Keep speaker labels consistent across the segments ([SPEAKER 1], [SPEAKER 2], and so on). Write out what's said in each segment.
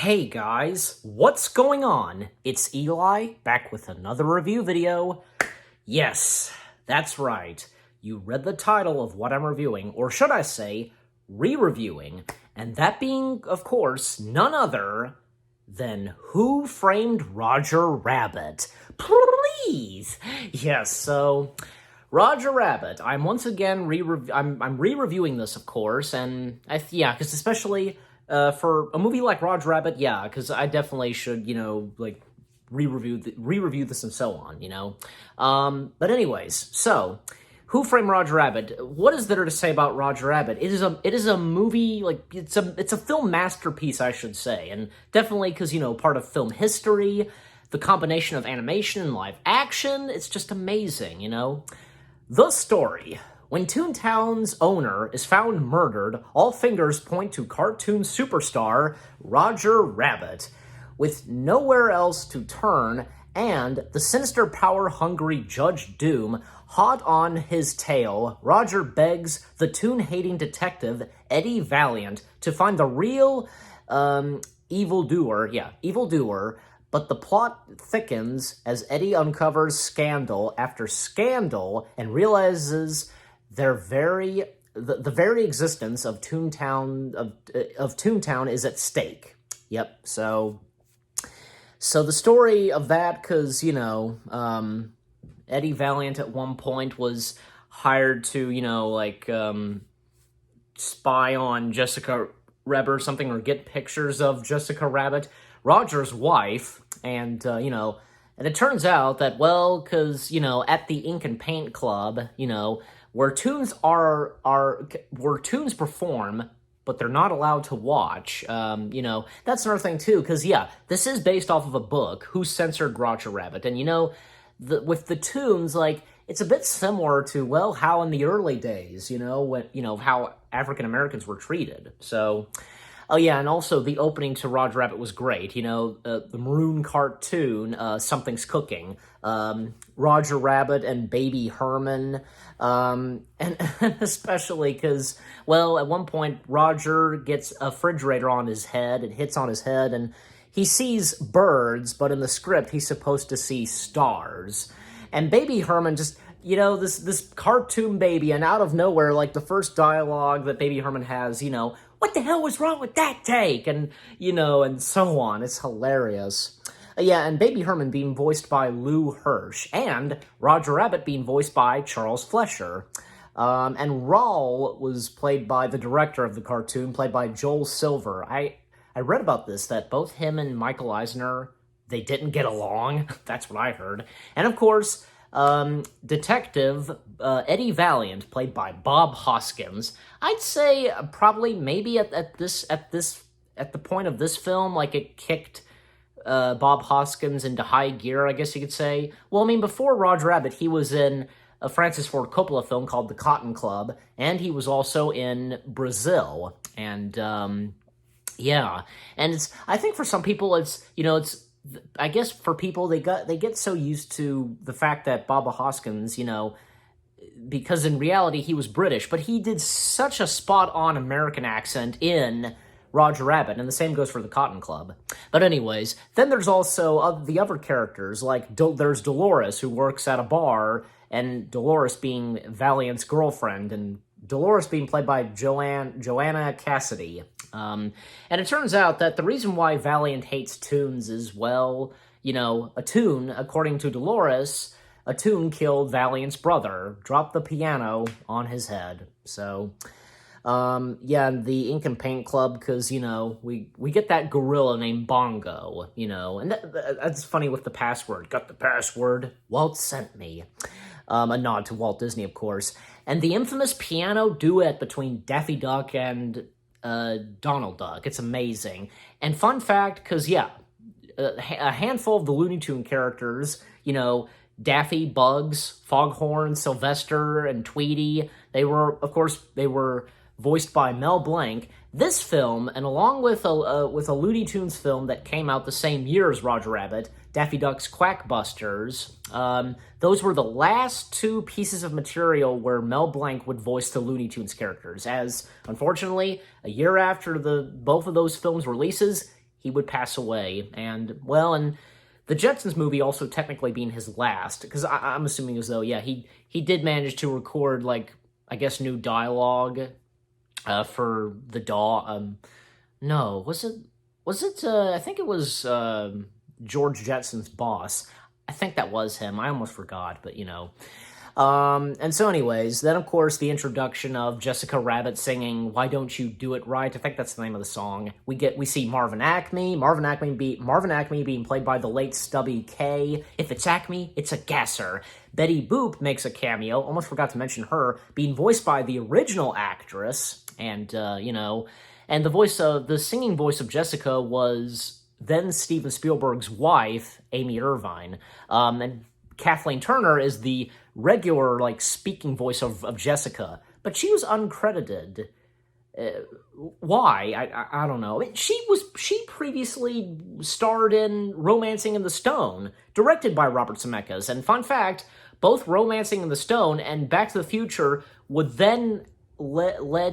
[SPEAKER 1] Hey guys, what's going on? It's Eli, back with another review video. Yes, that's right. You read the title of what I'm reviewing, or should I say, re-reviewing, and that being, of course, none other than Who Framed Roger Rabbit? Please! Yes, so Roger Rabbit. I'm once again re-reviewing this, of course, and because especially for a movie like Roger Rabbit, because I definitely should, re-review this and so on, But anyways, so Who Framed Roger Rabbit? What is there to say about Roger Rabbit? It is a movie, it's a film masterpiece, I should say, and definitely because part of film history, the combination of animation and live action, it's just amazing, The story. When Toontown's owner is found murdered, all fingers point to cartoon superstar Roger Rabbit. With nowhere else to turn, and the sinister power-hungry Judge Doom hot on his tail, Roger begs the Toon-hating detective Eddie Valiant to find the real evildoer, but the plot thickens as Eddie uncovers scandal after scandal and realizes the very existence of Toontown is at stake. Yep. So the story of that, because Eddie Valiant at one point was hired to spy on Jessica Rabbit or something, or get pictures of Jessica Rabbit, Roger's wife, and it turns out that, because at the Ink and Paint Club, where tunes where tunes perform, but they're not allowed to watch. That's another thing too, because this is based off of a book, Who Censored Roger Rabbit, and with the tunes, it's a bit similar to how in the early days, when how African Americans were treated. So, and also the opening to Roger Rabbit was great. The maroon cartoon, Something's Cooking, Roger Rabbit and Baby Herman, and especially because, at one point, Roger gets a refrigerator on his head, it hits on his head, and he sees birds, but in the script, he's supposed to see stars. And Baby Herman just, this cartoon baby, and out of nowhere, the first dialogue that Baby Herman has, what the hell was wrong with that take? And, and so on. It's hilarious. And Baby Herman being voiced by Lou Hirsch, and Roger Rabbit being voiced by Charles Fleischer. And Raul was played by the director of the cartoon, played by Joel Silver. I read about this, that both him and Michael Eisner, they didn't get along. That's what I heard. And of course, Detective Eddie Valiant, played by Bob Hoskins. I'd say probably maybe at the point of this film, it kicked Bob Hoskins into high gear, I guess you could say. Before Roger Rabbit, he was in a Francis Ford Coppola film called The Cotton Club, and he was also in Brazil. And and I think for some people, I guess for people, they get so used to the fact that Bob Hoskins, because in reality he was British, but he did such a spot-on American accent in Roger Rabbit, and the same goes for The Cotton Club. But anyways, then there's also the other characters, there's Dolores, who works at a bar, and Dolores being Valiant's girlfriend, and Dolores being played by Joanna Cassidy. And it turns out that the reason why Valiant hates tunes is, a tune, according to Dolores, a tune killed Valiant's brother, dropped the piano on his head. So, the Ink and Paint Club, because, we get that gorilla named Bongo, and that's funny with the password. Got the password? Walt sent me. A nod to Walt Disney, of course. And the infamous piano duet between Daffy Duck and Donald Duck. It's amazing. And fun fact, because, a handful of the Looney Tune characters, Daffy, Bugs, Foghorn, Sylvester, and Tweety, they were voiced by Mel Blanc. This film, and along with a Looney Tunes film that came out the same year as Roger Rabbit, Daffy Duck's Quackbusters, those were the last two pieces of material where Mel Blanc would voice the Looney Tunes characters, as, unfortunately, a year after both of those films' releases, he would pass away. And, well, and the Jetsons movie also technically being his last, because I'm assuming as though, yeah, he did manage to record, like, I guess, new dialogue for the dog. No, was it, I think it was George Jetson's boss. I think that was him. I almost forgot, but, you know. And so anyways, then of course the introduction of Jessica Rabbit singing "Why Don't You Do It Right." I think that's the name of the song. We see Marvin Acme being played by the late Stubby K. If it's Acme, it's a gasser. Betty Boop makes a cameo. Almost forgot to mention her, being voiced by the original actress, and you know, and the singing voice of Jessica was then Steven Spielberg's wife, Amy Irvine. And Kathleen Turner is the regular, like, speaking voice of Jessica, but she was uncredited. Why? I don't know. She previously starred in Romancing in the Stone, directed by Robert Zemeckis. And fun fact, both Romancing in the Stone and Back to the Future would then led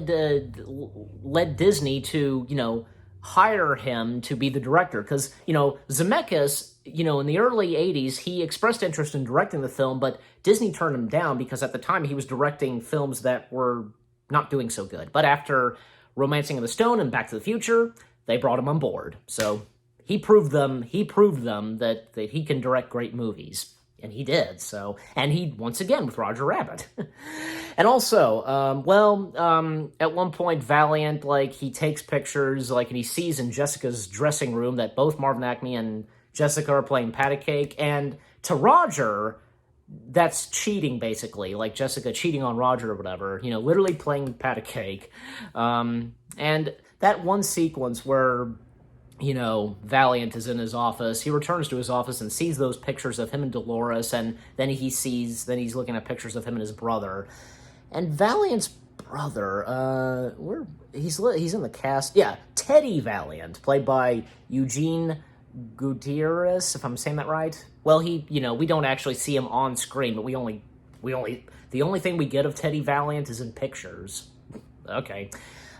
[SPEAKER 1] Disney to, you know, hire him to be the director, because, you know, Zemeckis, you know, in the early 80s, he expressed interest in directing the film, but Disney turned him down because at the time he was directing films that were not doing so good. But after Romancing in the Stone and Back to the Future, they brought him on board. So he proved them that he can direct great movies. And he did, so. And he, once again, with Roger Rabbit. And also, at one point, Valiant, like, he takes pictures, like, and he sees in Jessica's dressing room that both Marvin Acme and Jessica are playing patty cake, and to Roger, that's cheating, basically, like Jessica cheating on Roger or whatever, you know, literally playing patty cake. And that one sequence where, you know, Valiant is in his office, he returns to his office and sees those pictures of him and Dolores, and then he's looking at pictures of him and his brother. And Valiant's brother, he's in the cast, yeah, Teddy Valiant, played by Eugene Gutierrez, if I'm saying that right. Well, you know, we don't actually see him on screen, but the only thing we get of Teddy Valiant is in pictures. Okay.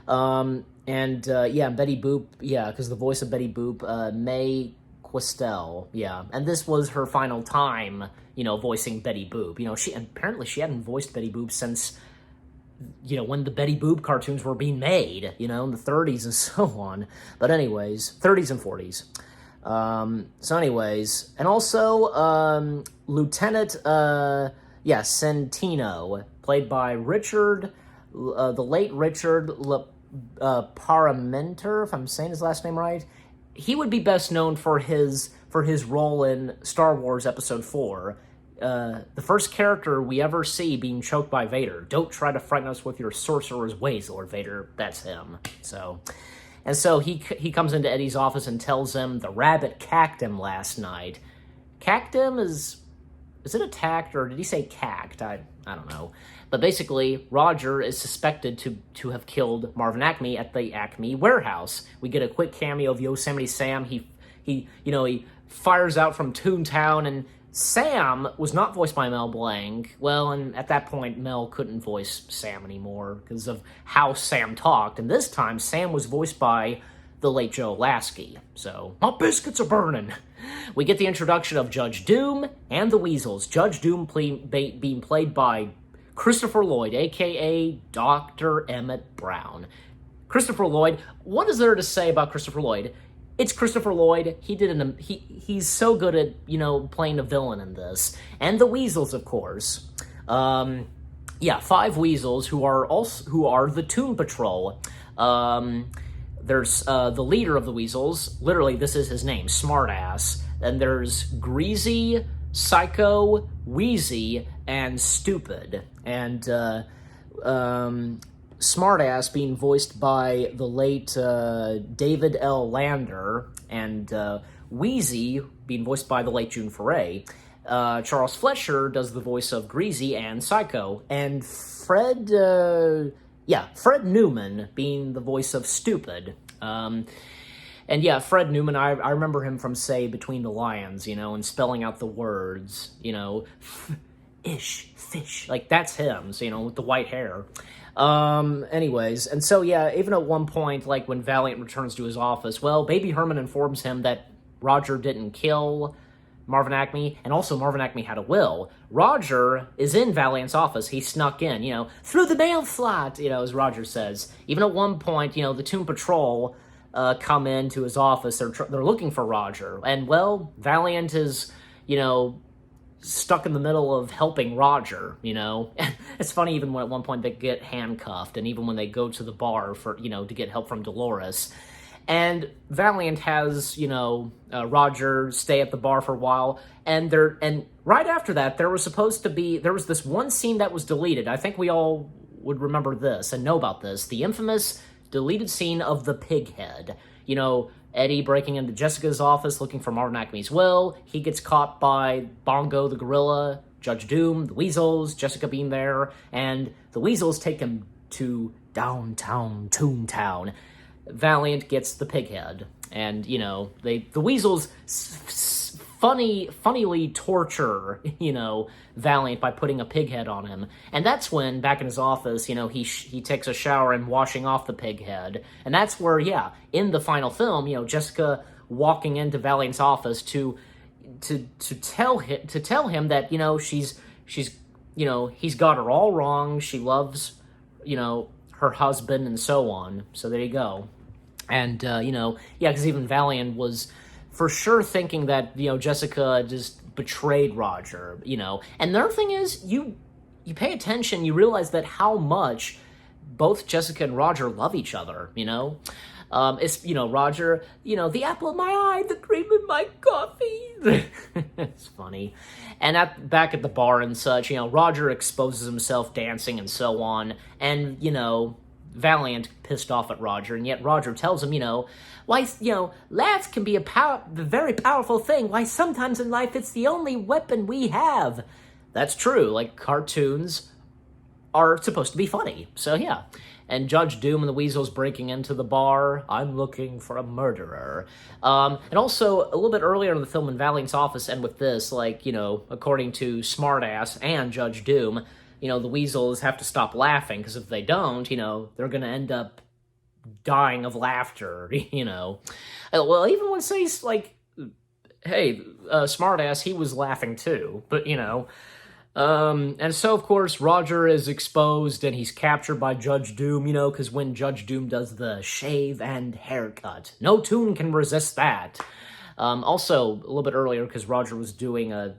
[SPEAKER 1] Betty Boop, yeah, because the voice of Betty Boop, Mae Questel, yeah, and this was her final time, you know, voicing Betty Boop. You know, apparently she hadn't voiced Betty Boop since, you know, when the Betty Boop cartoons were being made, you know, in the 30s and so on. But anyways, 30s and 40s. And also, Lieutenant, Centino, played by Richard, the late Richard Paramenter, if I'm saying his last name right. He would be best known for his role in Star Wars Episode 4. The first character we ever see being choked by Vader. Don't try to frighten us with your sorcerer's ways, Lord Vader. That's him. So he comes into Eddie's office and tells him the rabbit cacked him last night. Cacked him is it attacked, or did he say cacked? I don't know. But basically, Roger is suspected to have killed Marvin Acme at the Acme warehouse. We get a quick cameo of Yosemite Sam. He fires out from Toontown, and Sam was not voiced by Mel Blanc. Well, and at that point, Mel couldn't voice Sam anymore because of how Sam talked. And this time, Sam was voiced by the late Joe Lasky. So, my biscuits are burning. We get the introduction of Judge Doom and the Weasels. Judge Doom being played by Christopher Lloyd, a.k.a. Dr. Emmett Brown. Christopher Lloyd, what is there to say about Christopher Lloyd? It's Christopher Lloyd. He's so good at, you know, playing a villain in this. And the Weasels, of course. 5 Weasels who are the Toon Patrol. There's the leader of the Weasels. Literally, this is his name, Smartass. And there's Greasy, Psycho, Wheezy, and Stupid. And Smartass being voiced by the late David L. Lander, and Wheezy being voiced by the late June Foray. Charles Fletcher does the voice of Greasy and Psycho, and Fred Newman being the voice of Stupid. Fred Newman, I remember him from, say, Between the Lions, you know, and spelling out the words, you know, fish, like, that's him, so, you know, with the white hair. Anyways, and so yeah, even at one point, like when Valiant returns to his office, well, Baby Herman informs him that Roger didn't kill Marvin Acme, and also Marvin Acme had a will. Roger is in Valiant's office. He snuck in, through the mail slot, as Roger says. Even at one point, the Toon Patrol come into his office. They're looking for Roger, and well, Valiant is, stuck in the middle of helping Roger, It's funny, even when at one point they get handcuffed, and even when they go to the bar for, to get help from Dolores. And Valiant has, Roger stay at the bar for a while, and right after that, there was this one scene that was deleted. I think we all would remember this and know about this. The infamous deleted scene of the pig head. Eddie breaking into Jessica's office looking for Marvin Acme's will. He gets caught by Bongo the gorilla, Judge Doom, the Weasels, Jessica being there, and the Weasels take him to downtown Toontown. Valiant gets the pig head, and, the Weasels funnily torture, Valiant by putting a pig head on him. And that's when, back in his office, he takes a shower and washing off the pig head. And that's where, in the final film, Jessica walking into Valiant's office to tell him that, she's he's got her all wrong. She loves, her husband and so on. So there you go. And, because even Valiant was for sure thinking that, Jessica just betrayed Roger, And the other thing is, you pay attention, you realize that how much both Jessica and Roger love each other, It's, Roger, the apple of my eye, the cream of my coffee. It's funny. And back at the bar and such, Roger exposes himself dancing and so on. And, Valiant pissed off at Roger, and yet Roger tells him, why, laughs can be a very powerful thing. Why, sometimes in life it's the only weapon we have. That's true. Like, cartoons are supposed to be funny. So, yeah. And Judge Doom and the Weasels breaking into the bar. I'm looking for a murderer. And also, a little bit earlier in the film, in Valiant's office, and with this, according to Smartass and Judge Doom, the Weasels have to stop laughing, because if they don't, they're going to end up dying of laughter, Well, even when he's like, hey, Smartass, he was laughing too, but, and so, of course, Roger is exposed, and he's captured by Judge Doom, because when Judge Doom does the shave and haircut, no Toon can resist that. Also, a little bit earlier, because Roger was doing a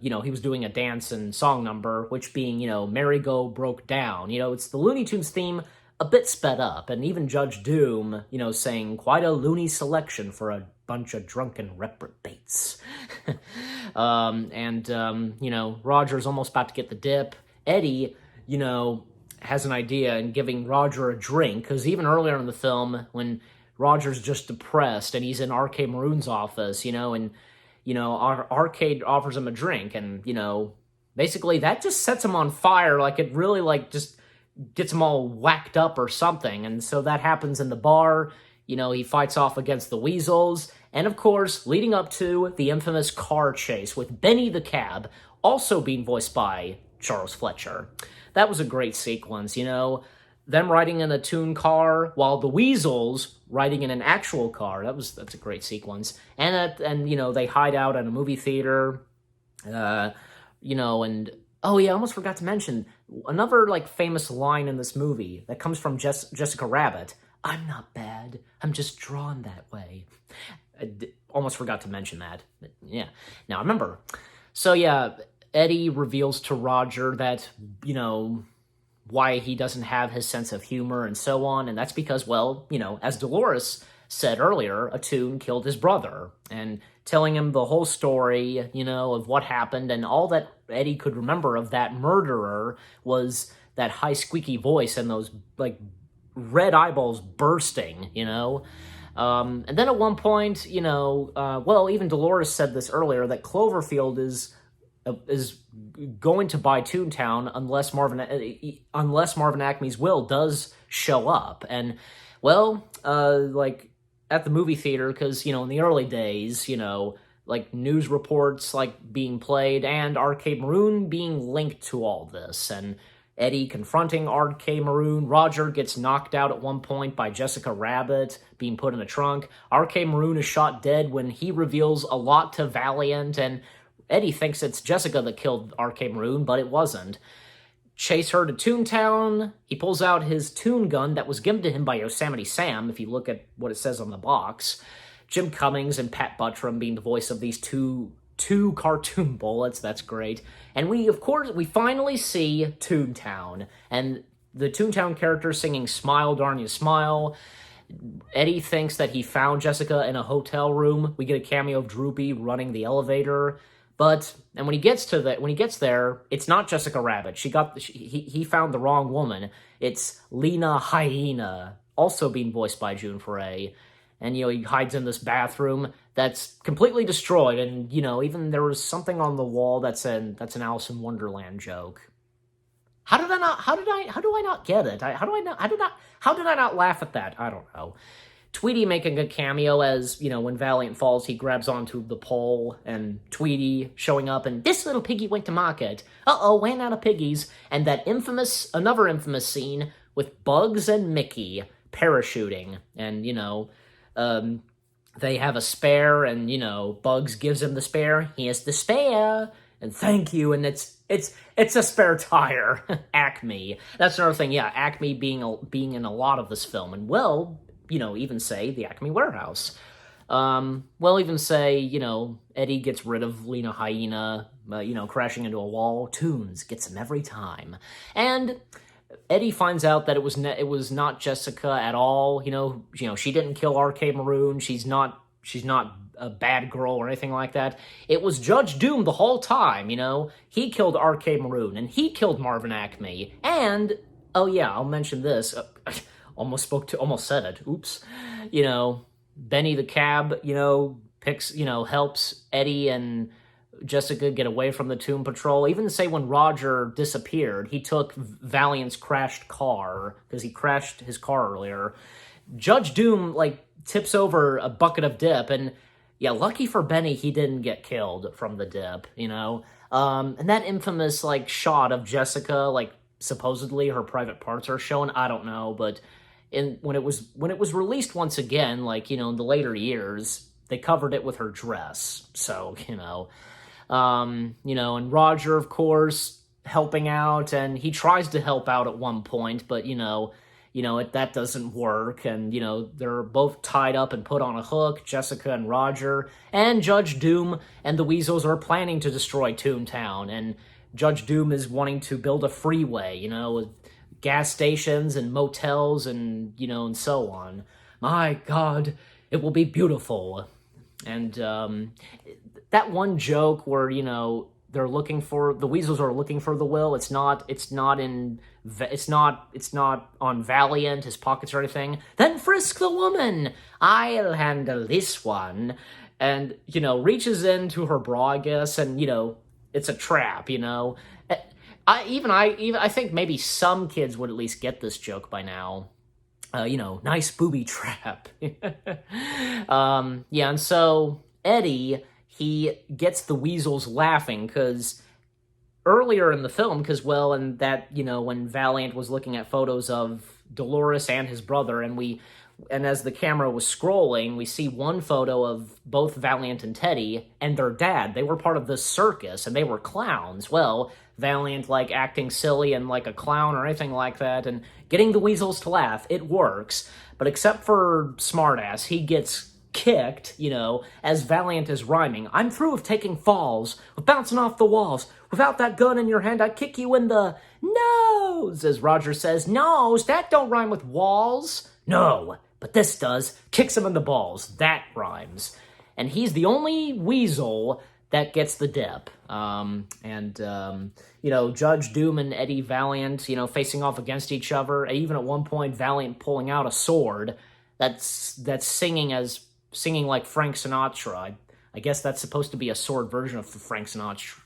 [SPEAKER 1] dance and song number, which being, Merry Go Broke Down. It's the Looney Tunes theme a bit sped up, and even Judge Doom, saying quite a loony selection for a bunch of drunken reprobates. Roger's almost about to get the dip. Eddie, has an idea in giving Roger a drink, because even earlier in the film, when Roger's just depressed, and he's in Arcade Maroon's office, Arcade offers him a drink, and, basically that just sets him on fire, it really, just gets him all whacked up or something, and so that happens in the bar. He fights off against the Weasels, and of course, leading up to the infamous car chase with Benny the Cab, also being voiced by Charles Fletcher. That was a great sequence, them riding in a Toon car, while the Weasels riding in an actual car. That's a great sequence. And they hide out at a movie theater, and oh yeah, I almost forgot to mention another famous line in this movie that comes from Jessica Rabbit. I'm not bad. I'm just drawn that way. Almost forgot to mention that. But yeah. Now remember. So yeah, Eddie reveals to Roger that why he doesn't have his sense of humor and so on, and that's because, well, as Dolores said earlier, a Toon killed his brother, and telling him the whole story, of what happened, and all that Eddie could remember of that murderer was that high squeaky voice and those, red eyeballs bursting, And then at one point, even Dolores said this earlier, that Cloverfield is going to buy Toontown unless Marvin Acme's will does show up. And, well, at the movie theater, because, in the early days, news reports, being played, and Arcade Maroon being linked to all this. And, Eddie confronting RK Maroon. Roger gets knocked out at one point by Jessica Rabbit, being put in a trunk. RK Maroon is shot dead when he reveals a lot to Valiant, and Eddie thinks it's Jessica that killed RK Maroon, but it wasn't. Chase her to Toontown. He pulls out his Toon gun that was given to him by Yosemite Sam, if you look at what it says on the box. Jim Cummings and Pat Buttram being the voice of these two cartoon bullets. That's great. And we finally see Toontown, and the Toontown character singing Smile Darn You Smile. Eddie thinks that he found Jessica in a hotel room. We get a cameo of Droopy running the elevator. And when he gets there, it's not Jessica Rabbit. He found the wrong woman. It's Lena Hyena, also being voiced by June Foray. And, he hides in this bathroom that's completely destroyed. And, even there was something on the wall that's an Alice in Wonderland joke. How do I not get it? How did I not laugh at that? I don't know. Tweety making a cameo as, when Valiant falls, he grabs onto the pole, and Tweety showing up, and this little piggy went to market. Uh-oh, ran out of piggies. And that another infamous scene with Bugs and Mickey parachuting. And, they have a spare, and, Bugs gives him the spare. Here's the spare, and thank you, and it's a spare tire. Acme. That's another thing, yeah, Acme being in a lot of this film, and even say the Acme Warehouse. Even say, Eddie gets rid of Lena Hyena, crashing into a wall. Toons gets him every time. And Eddie finds out that it was not Jessica at all. She didn't kill RK Maroon. She's not a bad girl or anything like that. It was Judge Doom the whole time, He killed RK Maroon, and he killed Marvin Acme. And, oh yeah, I'll mention this. Almost said it. Oops. Benny the Cab, helps Eddie and Jessica get away from the Toon Patrol. Even say when Roger disappeared, he took Valiant's crashed car, because he crashed his car earlier. Judge Doom, tips over a bucket of dip, and yeah, lucky for Benny, he didn't get killed from the dip, And that infamous, shot of Jessica, supposedly her private parts are shown, I don't know, but when it was released once again, in the later years, they covered it with her dress. So, and Roger, of course, helping out, and he tries to help out at one point, but, that doesn't work, and, they're both tied up and put on a hook, Jessica and Roger, and Judge Doom and the Weasels are planning to destroy Toontown, and Judge Doom is wanting to build a freeway, with gas stations and motels and, and so on. My God, it will be beautiful. And that one joke where, the Weasels are looking for the will. It's not on Valiant, his pockets or anything. Then frisk the woman. I'll handle this one. And, reaches into her bra, I guess, and, it's a trap, I think maybe some kids would at least get this joke by now. Nice booby trap. And so Eddie, he gets the Weasels laughing, because earlier in the film, when Valiant was looking at photos of Dolores and his brother, and as the camera was scrolling, we see one photo of both Valiant and Teddy and their dad. They were part of this circus, and they were clowns. Well, Valiant, acting silly and like a clown or anything like that, and getting the Weasels to laugh, it works. But except for Smartass, he gets kicked, as Valiant is rhyming. I'm through with taking falls, with bouncing off the walls. Without that gun in your hand, I'd kick you in the nose, as Roger says. Nose? That don't rhyme with walls. No, but this does. Kicks him in the balls. That rhymes. And he's the only Weasel that gets the dip. Judge Doom and Eddie Valiant, facing off against each other. Even at one point, Valiant pulling out a sword that's singing like Frank Sinatra. I guess that's supposed to be a sword version of Frank Sinatra.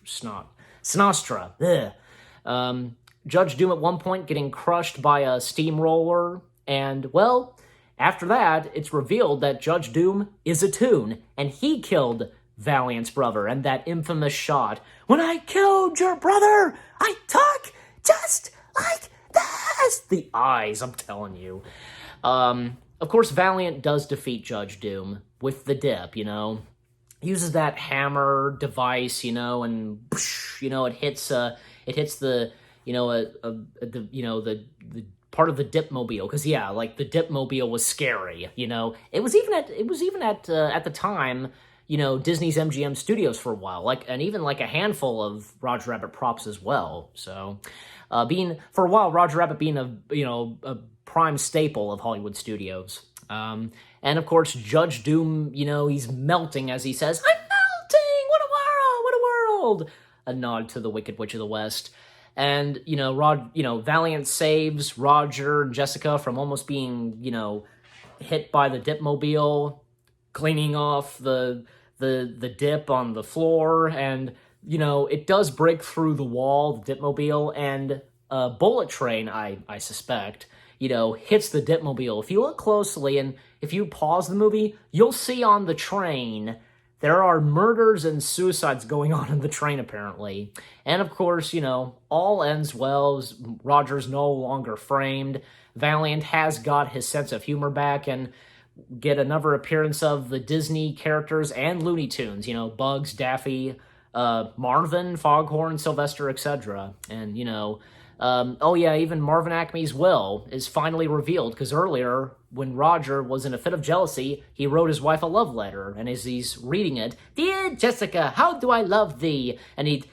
[SPEAKER 1] Ugh. Judge Doom at one point getting crushed by a steamroller, and, after that, it's revealed that Judge Doom is a Toon, and he killed Valiant's brother, and that infamous shot, when I killed your brother, I talk just like this. The eyes, I'm telling you. Of course, Valiant does defeat Judge Doom with the dip, uses that hammer device, and it hits the the part of the Dipmobile, because the Dipmobile was scary. It was even at the time, Disney's MGM Studios for a while, and even a handful of Roger Rabbit props as well. So, for a while, Roger Rabbit being a prime staple of Hollywood studios. And of course, Judge Doom, he's melting as he says, "I'm melting! What a world! What a world!" A nod to the Wicked Witch of the West. And, Valiant saves Roger and Jessica from almost being, hit by the Dipmobile, cleaning off the dip on the floor. And, it does break through the wall, the Dipmobile, and a bullet train, I suspect, hits the Dipmobile. If you look closely and if you pause the movie, you'll see on the train there are murders and suicides going on in the train, apparently. And of course, all ends well. Roger's no longer framed. Valiant has got his sense of humor back and get another appearance of the Disney characters and Looney Tunes, Bugs, Daffy, Marvin, Foghorn, Sylvester, etc. And, even Marvin Acme's will is finally revealed, because earlier, when Roger was in a fit of jealousy, he wrote his wife a love letter, and as he's reading it, "Dear Jessica, how do I love thee?" And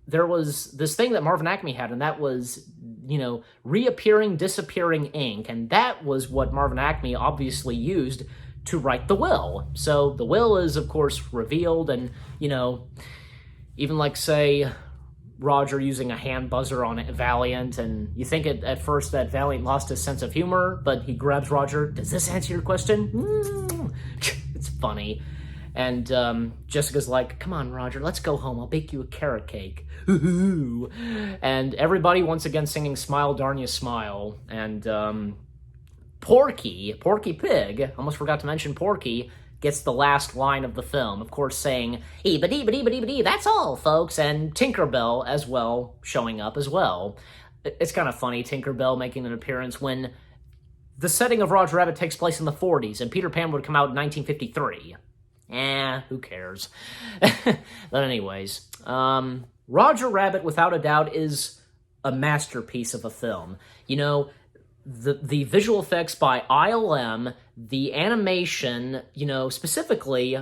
[SPEAKER 1] there was this thing that Marvin Acme had, and that was, reappearing, disappearing ink, and that was what Marvin Acme obviously used to write the will. So the will is, of course, revealed, and, even say, Roger using a hand buzzer on Valiant, and you think at first that Valiant lost his sense of humor, but he grabs Roger. "Does this answer your question?" It's funny. And Jessica's like, "Come on, Roger, let's go home. I'll bake you a carrot cake." And everybody once again singing "Smile, Darn You, Smile." And Porky Pig, almost forgot to mention Porky, gets the last line of the film, of course, saying, "Ee-ba-dee-ba-dee-ba-dee-ba-dee, that's all, folks," and Tinkerbell as well, showing up as well. It's kind of funny, Tinkerbell making an appearance when the setting of Roger Rabbit takes place in the 40s, and Peter Pan would come out in 1953. Who cares? But anyways, Roger Rabbit, without a doubt, is a masterpiece of a film. The visual effects by ILM, the animation, specifically,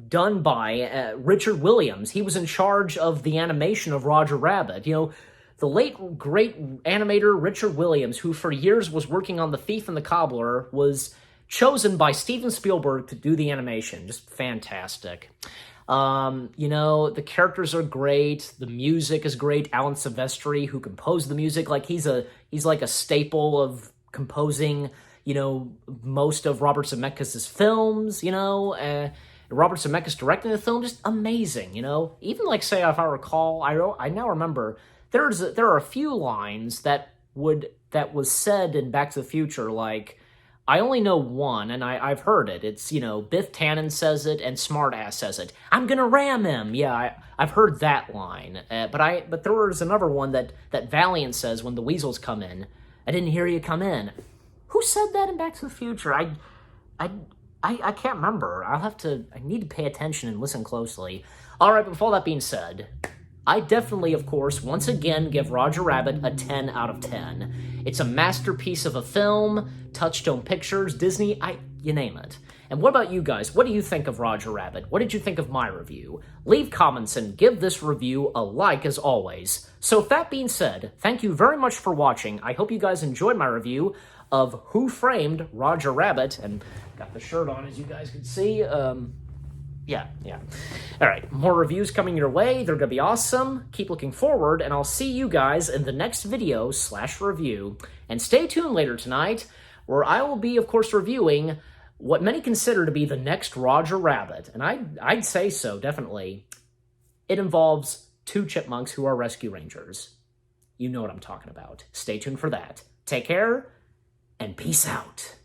[SPEAKER 1] done by Richard Williams. He was in charge of the animation of Roger Rabbit. The late, great animator Richard Williams, who for years was working on The Thief and the Cobbler, was chosen by Steven Spielberg to do the animation. Just fantastic. The characters are great. The music is great. Alan Silvestri, who composed the music, he's like a staple of composing, most of Robert Zemeckis' films, Robert Zemeckis directing the film, just amazing, Even say, if I recall, I now remember, there are a few lines that was said in Back to the Future, I only know one, and I've heard it. It's, Biff Tannen says it, and Smartass says it. "I'm gonna ram him!" Yeah, I've heard that line. But there was another one that Valiant says when the weasels come in. "I didn't hear you come in." Who said that in Back to the Future? I can't remember. I need to pay attention and listen closely. All right, but with all that being said, I definitely, of course, once again give Roger Rabbit a 10 out of 10. It's a masterpiece of a film, Touchstone Pictures, Disney, you name it. And what about you guys? What do you think of Roger Rabbit? What did you think of my review? Leave comments and give this review a like as always. So with that being said, thank you very much for watching. I hope you guys enjoyed my review of Who Framed Roger Rabbit, and got the shirt on as you guys can see. Yeah. All right, more reviews coming your way. They're going to be awesome. Keep looking forward, and I'll see you guys in the next video/review. And stay tuned later tonight, where I will be, of course, reviewing what many consider to be the next Roger Rabbit. And I'd say so, definitely. It involves two chipmunks who are rescue rangers. You know what I'm talking about. Stay tuned for that. Take care, and peace out.